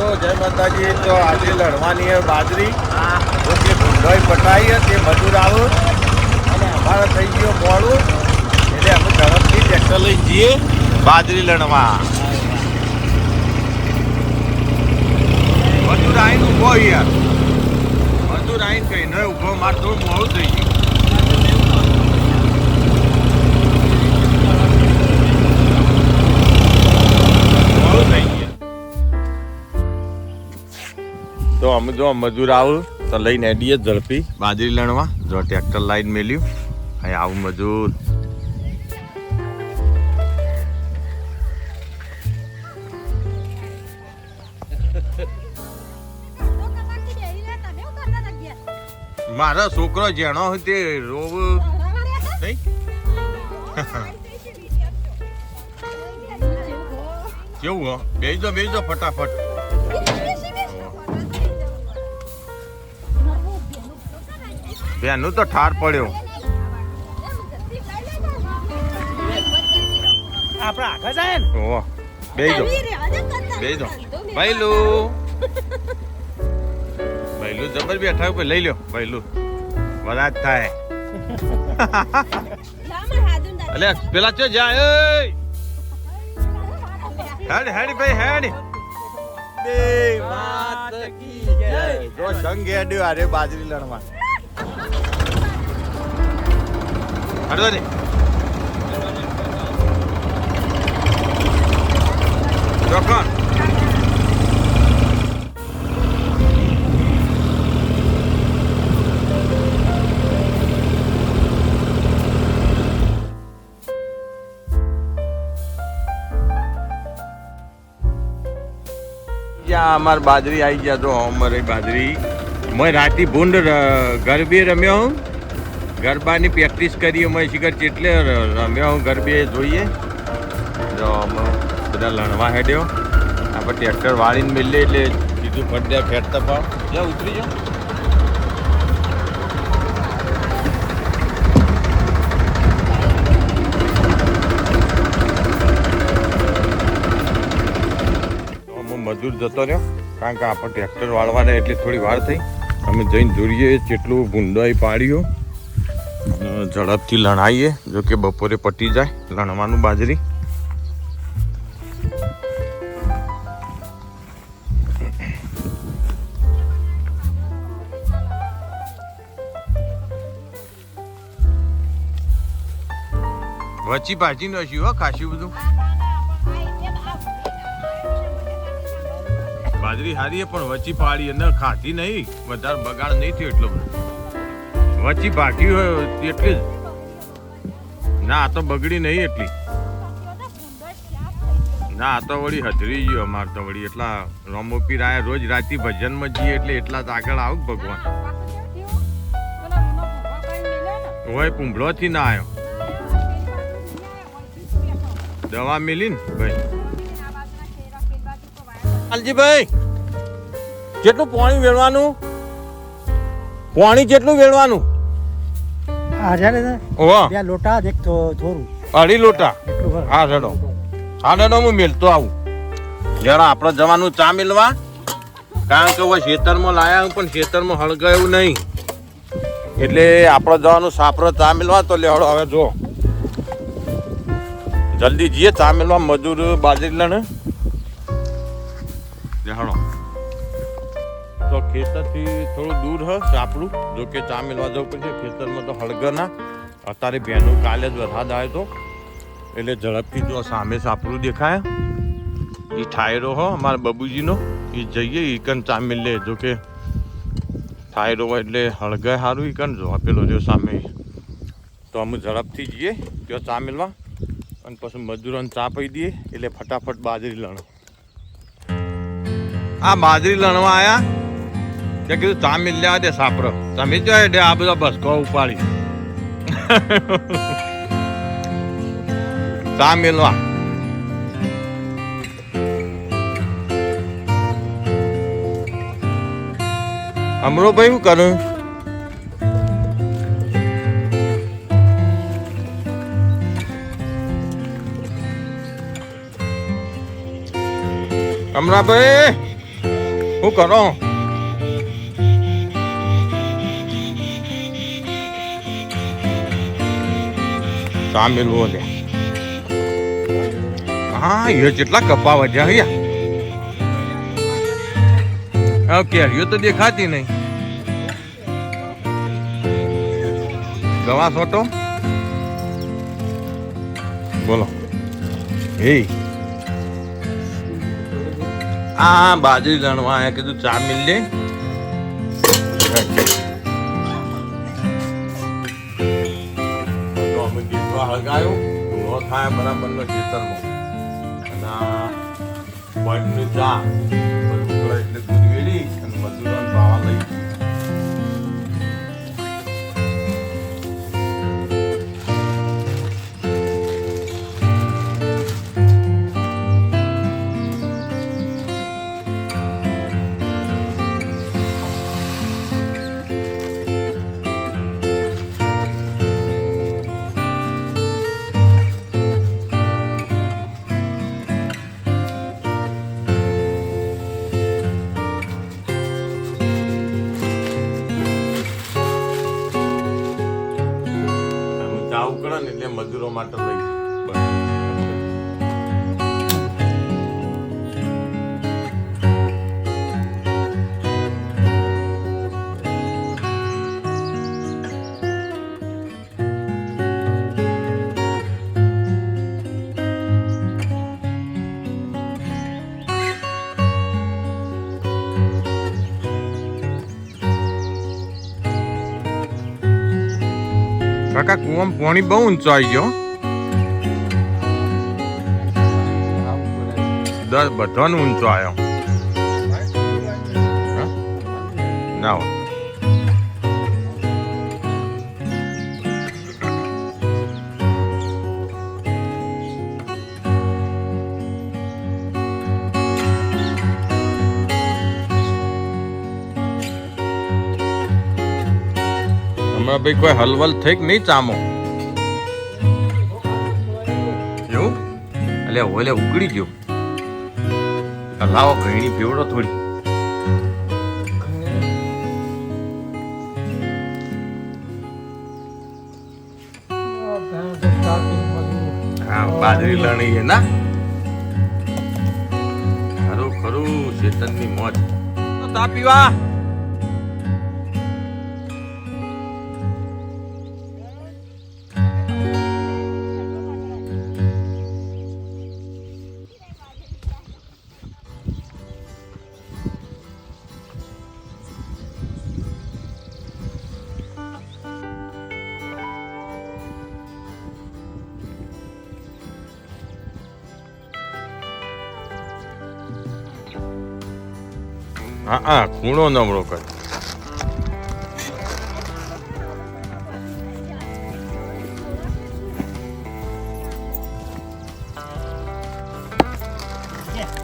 દોસ્તો જય માતાજી. તો આજે લડવાની है બાજરી જો કે ભૂંડોઈ પટાઈ તે મજૂર આવું અને અમારે થઈ ગયો મોડું એટલે અમે ઝડપથી ટ્રેક્ટર લઈને જઈએ બાજરી લણવા. મજૂર આવીને ઊભો યાર, મજૂર આવીને કઈ ન ઊભો, મારે થોડું મોડું થઈ ગયું. તો અમે જો મજૂર આવું તો લઈને એડીએ ઝડપી બાજરી લણવા. જો ટ્રેક્ટર લાઈન મેલ્યું અહીં આવું મજૂર. મારા છોકરો જેનો હોય તે રોવ નહીં. કેવું હો બેજો ફટાફટ. બેનું તો ઠાર પડ્યો. આપડા આગળ જાય ને. ઓહો બેજો ભાઈલું જબર બેઠા ઉપર લઈ લ્યો. ભાઈલું વરાજ થાય. અલે પેલા ચો જાય. હેડ ભાઈ હેડ. બે માત કી જય. જો સંગ હેડ્યો અરે બાજરી લણવા. હડો ને રોકન. અમાર બાજરી આવી ગયા. તો અમારે બાજરી મેં રાતી ભૂંડ ગરબે રમ્યો હું. ગરબાની પ્રેક્ટિસ કરી અમે શિખર ચેટલે રમ્યો હું ગરબે જોઈએ. જો અમે બધા લણવા હેડ્યો. આપણે ટ્રેક્ટર વાળીને મિલે એટલે સીધું ફટ્યા ખેડતા પાવ જ્યાં ઉતરી જાઓ. મજૂર જતો રહ્યો કારણ કે આપણે ટ્રેક્ટર વાળવાના એટલે થોડી વાર થઈ. અમે જઈને જોઈએ કેટલું ભૂંડાઈ પાડ્યું. ઝડપથી લણાઈએ જો કે બપોરે પટી જાય લણવાનું બાજરી. વચ્ચી ભાજી નો હો ખાસી બધું. બાજરી હારી પણ વચ્ચી પાડી અને ખાધી નહીં. વધારે બગાડ નહીં થયો એટલો બધો. વચ્ચી ભાગી હોય એટલી જ ના. આ તો બગડી નહીં એટલી ના. આ તો વળી હજરી ગયો અમારે તો વળી. એટલા રોમોપીર આયા રોજ રાતી ભજનમાં જઈએ એટલે એટલા જ આગળ આવું ભગવાન. હોય પૂંભળોથી ના આવ્યો. દવા મિલી ને ભાઈ. લાલજીભાઈ કેટલું પાણી વેળવાનું? પાણી કેટલું વેળવાનું? લોટા દેખતો થોડું 2.5 લોટા. હા રડો હું મેલતો આવું. જરા આપણે જવાનું ચા મેલવા કારણ કે ખેતરમાં લાયા પણ ખેતરમાં હળગાય એવું નહીં એટલે આપણે જવાનું સાપરો ચા મેલવા. તો લેવડો હવે જો જલ્દી જઈએ ચા મેલવા. મજૂર બાજરી લણે લેવડો. તો ખેતરથી થોડું દૂર હ સાપડું. જો કે ચા મેળવા જવું પડશે ખેતરમાં તો હળગરના. અત્યારે બેનું કાલે જ વરસાદ આવ્યો તો એટલે ઝડપથી જો સામે સાપડું દેખાય એ ઠાયરો હો અમારા બબુજીનો. એ જઈએ એ કન ચા મેળ લે. જો કે ઠાયરો હોય એટલે હળગાય સારું. એ કન જો આપેલો જો સામે. તો અમે ઝડપથી જઈએ ત્યાં ચા મેળવા અને પછી મજૂરોને ચા પી દઈએ એટલે ફટાફટ બાજરી લણો. આ બાજરી લણવા આવ્યા તે કીધું ચા મિલ લેવા દે સાપરો. તમે જો આ બધા બસકો ઉપાડી ચા મેલવા. અમરોભાઈ શું કરું? અમરાભાઈ શું કરો? ચા મેલવો લે. હા એ જેટલા કપા વધ્યા હૈયા. કેરીઓ તો દેખાતી નહીં. ગવા સોટો બોલો. હે આ બાજરી લણવા આયા, કીધું ચા મિલ લે. અમે ગીતવા હળગાયો ધૂળો થાય બરાબરનો ખેતરમાં અને ચા એટલે દૂધ વેડી અને મજૂરોને પાવા લઈ. ચા ઉકળે ને એટલે મજૂરો માટે લઈ. કાકા કુવામાં પાણી બહુ ઊંચો આવી ગયો. દર બધાનો ઊંચો આવ્યો. ના હોય હમણાં ભાઈ કોઈ હલવલ થઈ કે નહીં ચામો એવું એટલે ઓલે ઉકળી ગયો. લાવો ઘણી પીવડો થોડી. હા બાજરી લણી છે ના ખરું ખરું ચેતનની મોજ. તા પીવા હા ખૂણો નમળો કર.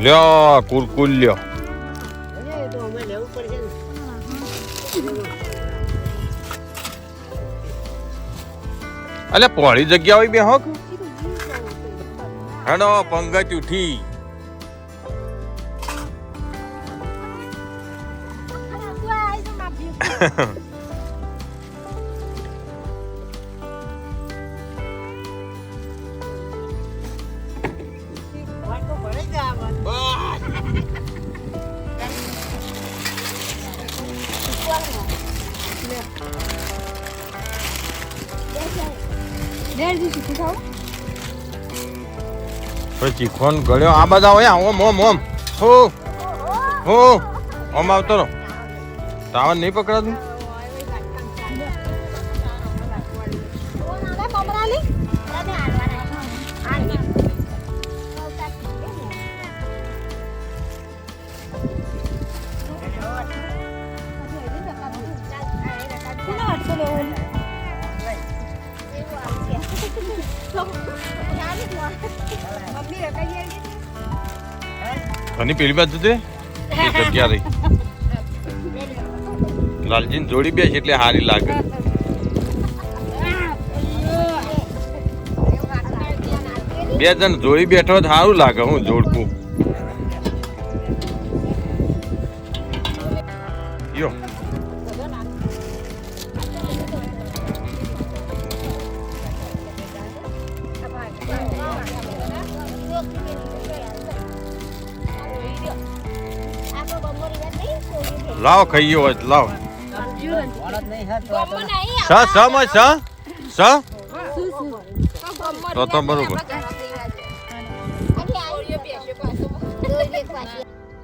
લ્યો કુરકુલ લ્યો. અલે પહોળી જગ્યા હોય બે હોક હેડો પંગજ ઉઠી. પછી ખોન ગળ્યો આ બધા હોય ઓમ ઓમ ઓમ હો હો ઓમ આવતો રહો. તાવન નહીં પકડાતું. અને પેલી બાજુ તે જગ્યા રહી લાલજીની જોડી બે છે એટલે સારી લાગે. બે જણ જોડી બેઠો સારું લાગે. હું જોડકું યો લાવો ખાઈએ હોય તો લાવો સ તો બરોબર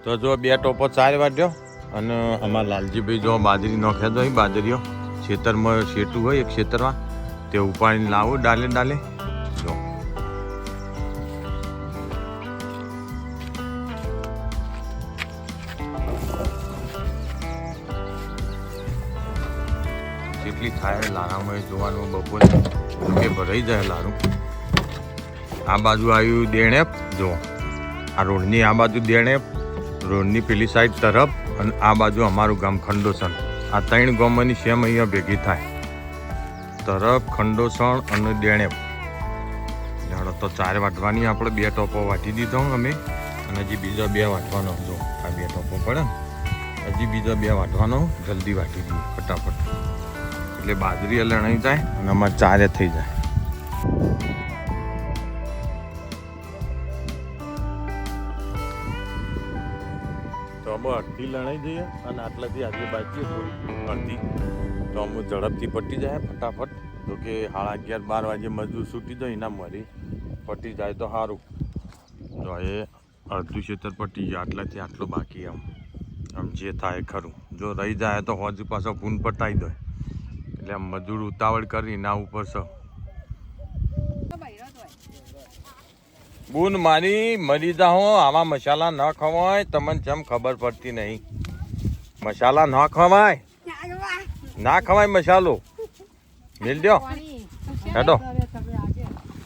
તો જો બે ટોપો 4 વાટ્યો અને અમારા લાલજીભાઈ જો બાજરી નોખ્યા તો બાજરીઓ ખેતરમાં શેટું હોય એક ખેતરમાં તે ઉપાડીને લાવો ડાલે જો કેટલી થાય લારામાં જોવાનું બપોરે કે ભરાઈ જાય લારું આ બાજુ આવ્યું દેણેપ જો આ રોડની આ બાજુ દેણેપ રોડની પેલી સાઈડ તરફ અને આ બાજુ અમારું ગામ ખંડોસણ આ 3 ગામની સેમ અહીંયા ભેગી થાય તરફ ખંડોસણ અને દેણેપ જાડો તો 4 વાટવાની આપણે 2 ટોપો વાટી દીધો અમે અને હજી બીજા 2 વાટવાનો જો આ 2 ટોપો પડે ને હજી બીજા 2 વાટવાનો જલ્દી વાટી દઈએ ફટાફટ એટલે બાજરી લણાઈ જાય અને અમારે 4 થઈ જાય તો અમે અડધી લણાઈ જઈએ અને આટલાથી આજે બાકી થોડી અડધી તો અમે ઝડપથી પટી જાય ફટાફટ તો કે 11:30 12 વાગે મજૂર છૂટી જાય એના મરી પટી જાય તો સારું તો એ અડધું ક્ષેત્ર પટી જાય આટલાથી આટલું બાકી આમ જે થાય ખરું જો રહી જાય તો હજુ પાછો પૂન પટાઈ દે એટલે મજૂર ઉતાવળ કરી ના ઉપર છે બૂન મારી મરી જાઓ આવા મસાલા ન ખવાય તમને જેમ ખબર પડતી નહીં મસાલા ન ખવાય ના ખવાય મસાલો મિલ દો હેડો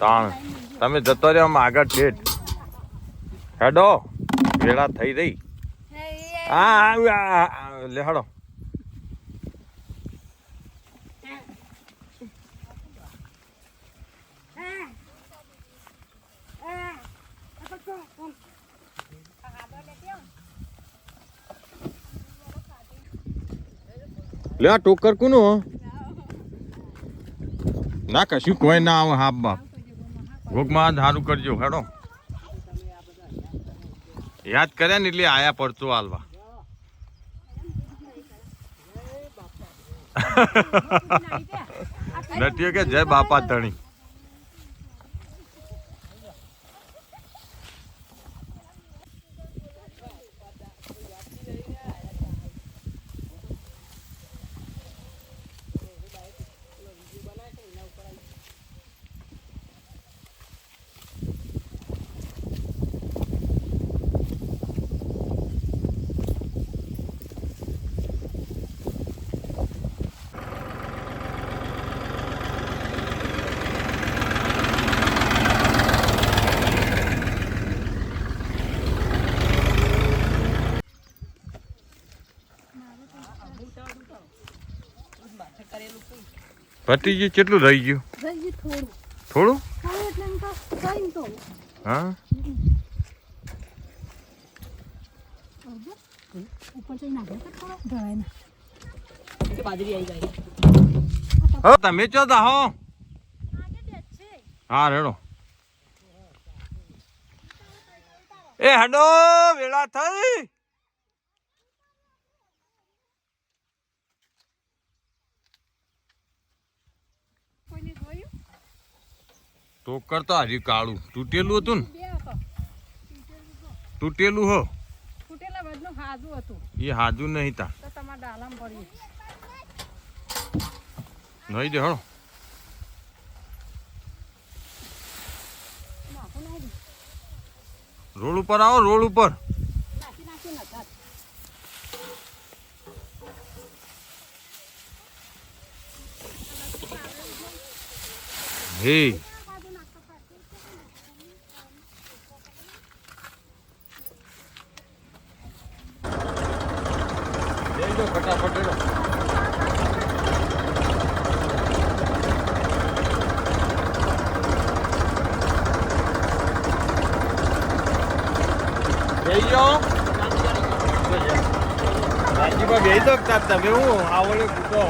તાણ તમે જતો રહ્યો આમ આગળ ઠેઠ હેડો વેળા થઈ રહી હા લે હેડો લે આ ટોકર કોનું ના કશું કોઈ ના આવે હાફ બાપ ભોગમાં સારું કરજો હેડો યાદ કર્યા ને એટલે આયા પડતો હાલવા નટીઓ કે જય બાપા ધણી પતી ગયું કેટલું રહી ગયું થોડું હા તમે ચો દાહો હા રેડો એ હેડો વેળા થઈ ટોકર તો હજી કાળું તૂટેલું હતું ને તૂટેલું હો એ હાજુ નહીં તા નહીં દે હળો રોડ ઉપર આવો રોડ ઉપર હે ફટાફટ બાજીમાં બેસી શકતા તમે હું આવડે કૂદો